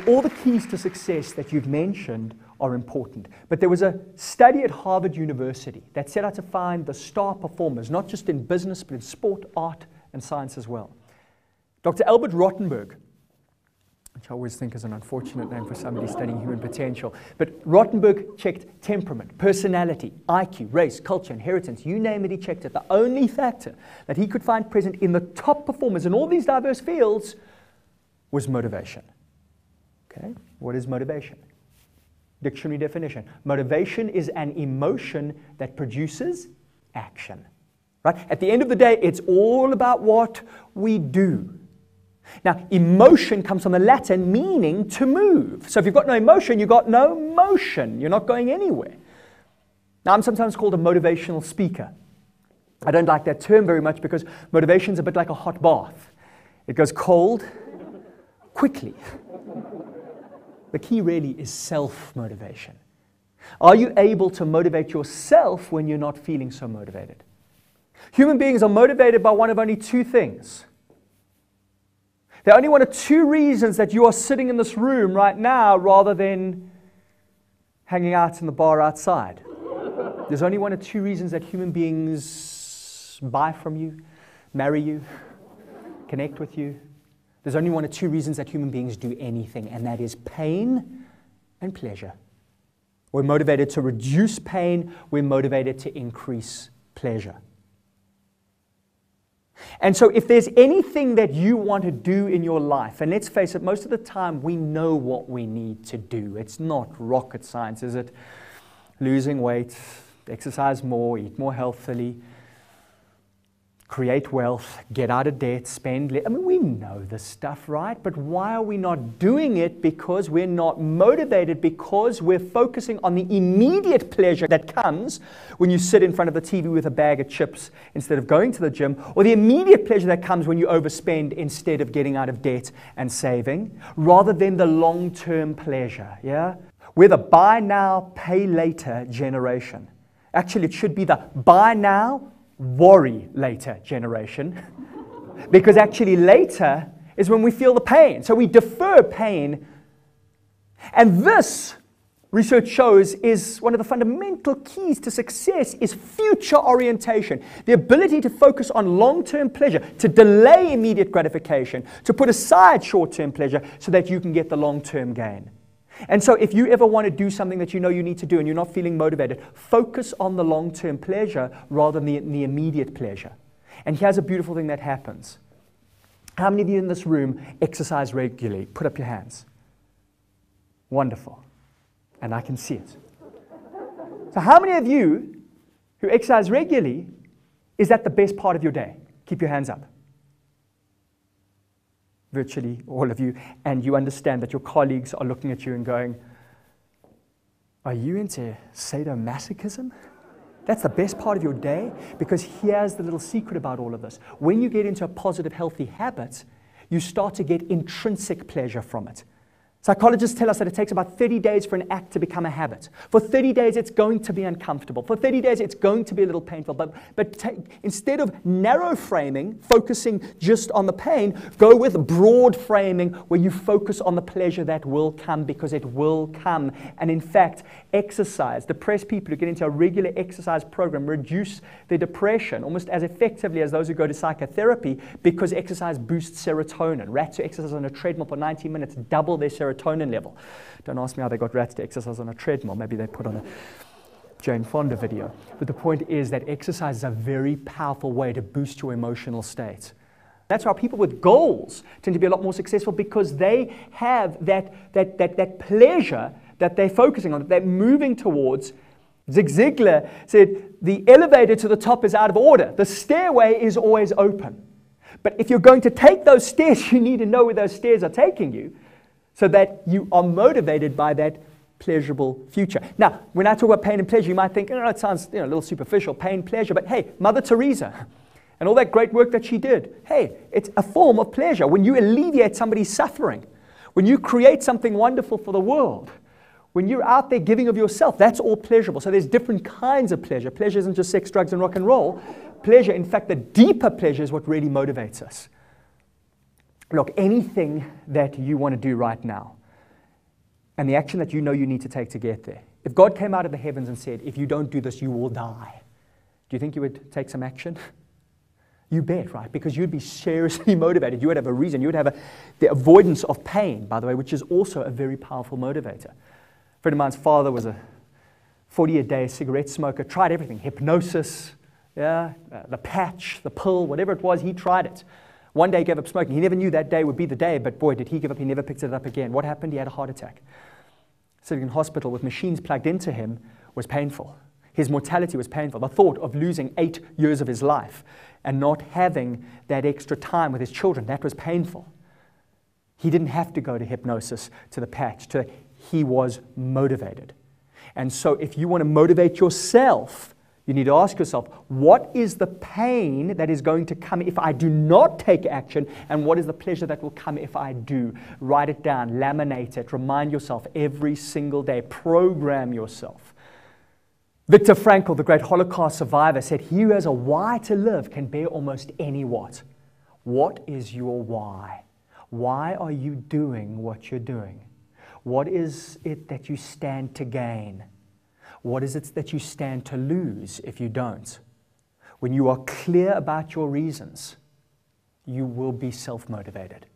all the keys to success that you've mentioned are important. But there was a study at Harvard University that set out to find the star performers, not just in business, but in sport, art, and science as well. Dr. Albert Rottenberg, which I always think is an unfortunate name for somebody studying human potential, but Rottenberg checked temperament, personality, IQ, race, culture, inheritance, you name it, he checked it. The only factor that he could find present in the top performers in all these diverse fields was motivation. Okay, what is motivation? Dictionary definition. Motivation is an emotion that produces action. Right? At the end of the day, it's all about what we do. Now, emotion comes from the Latin meaning to move. So if you've got no emotion, you've got no motion. You're not going anywhere. Now, I'm sometimes called a motivational speaker. I don't like that term very much because motivation is a bit like a hot bath. It goes cold quickly. The key really is self-motivation. Are you able to motivate yourself when you're not feeling so motivated? Human beings are motivated by one of only two things. There are only one of two reasons that you are sitting in this room right now rather than hanging out in the bar outside. There's only one of two reasons that human beings buy from you, marry you, connect with you. There's only one of two reasons that human beings do anything, and that is pain and pleasure. We're motivated to reduce pain. We're motivated to increase pleasure. And so if there's anything that you want to do in your life, and let's face it, most of the time we know what we need to do. It's not rocket science, is it? Losing weight, exercise more, eat more healthily, create wealth, get out of debt, spend less. I mean, we know this stuff, right? But why are we not doing it? Because we're not motivated, because we're focusing on the immediate pleasure that comes when you sit in front of the TV with a bag of chips instead of going to the gym, or the immediate pleasure that comes when you overspend instead of getting out of debt and saving, rather than the long-term pleasure, yeah? We're the buy now, pay later generation. Actually, it should be the buy now, worry later generation, because actually later is when we feel the pain. So we defer pain. And this, research shows, is one of the fundamental keys to success is future orientation. The ability to focus on long-term pleasure, to delay immediate gratification, to put aside short-term pleasure so that you can get the long-term gain. And so if you ever want to do something that you know you need to do and you're not feeling motivated, focus on the long-term pleasure rather than the immediate pleasure. And here's a beautiful thing that happens. How many of you in this room exercise regularly? Put up your hands. Wonderful. And I can see it. So how many of you who exercise regularly, is that the best part of your day? Keep your hands up. Virtually all of you, and you understand that your colleagues are looking at you and going, are you into sadomasochism? That's the best part of your day? Because here's the little secret about all of this. When you get into a positive, healthy habit, you start to get intrinsic pleasure from it. Psychologists tell us that it takes about 30 days for an act to become a habit. For 30 days, it's going to be uncomfortable. For 30 days, it's going to be a little painful. But instead of narrow framing, focusing just on the pain, go with broad framing where you focus on the pleasure that will come, because it will come. And in fact, exercise. Depressed people who get into a regular exercise program reduce their depression almost as effectively as those who go to psychotherapy, because exercise boosts serotonin. Rats who exercise on a treadmill for 90 minutes double their serotonin level. Don't ask me how they got rats to exercise on a treadmill. Maybe they put on a Jane Fonda video. But the point is that exercise is a very powerful way to boost your emotional state. That's why people with goals tend to be a lot more successful, because they have that pleasure that they're focusing on, that they're moving towards. Zig Ziglar said, the elevator to the top is out of order. The stairway is always open. But if you're going to take those stairs, you need to know where those stairs are taking you, so that you are motivated by that pleasurable future. Now, when I talk about pain and pleasure, you might think, oh, it sounds a little superficial, pain, pleasure. But hey, Mother Teresa and all that great work that she did, hey, it's a form of pleasure. When you alleviate somebody's suffering, when you create something wonderful for the world, when you're out there giving of yourself, that's all pleasurable. So there's different kinds of pleasure. Pleasure isn't just sex, drugs, and rock and roll. Pleasure, in fact, the deeper pleasure is what really motivates us. Look, anything that you want to do right now, and the action that you know you need to take to get there. If God came out of the heavens and said, if you don't do this, you will die, do you think you would take some action? You bet, right? Because you'd be seriously motivated. You would have a reason. You would have the avoidance of pain, by the way, which is also a very powerful motivator. A friend of mine's father was a 40-a-day cigarette smoker, tried everything, hypnosis, the patch, the pill, whatever it was, he tried it. One day he gave up smoking. He never knew that day would be the day, but boy, did he give up. He never picked it up again. What happened? He had a heart attack. Sitting in hospital with machines plugged into him was painful. His mortality was painful. The thought of losing 8 years of his life and not having that extra time with his children, that was painful. He didn't have to go to hypnosis, to the patch. He was motivated. And so if you want to motivate yourself, you need to ask yourself, what is the pain that is going to come if I do not take action, and what is the pleasure that will come if I do? Write it down, laminate it, remind yourself every single day, program yourself. Viktor Frankl, the great Holocaust survivor, said, he who has a why to live can bear almost any what. What is your why? Why are you doing what you're doing? What is it that you stand to gain? What is it that you stand to lose if you don't? When you are clear about your reasons, you will be self-motivated.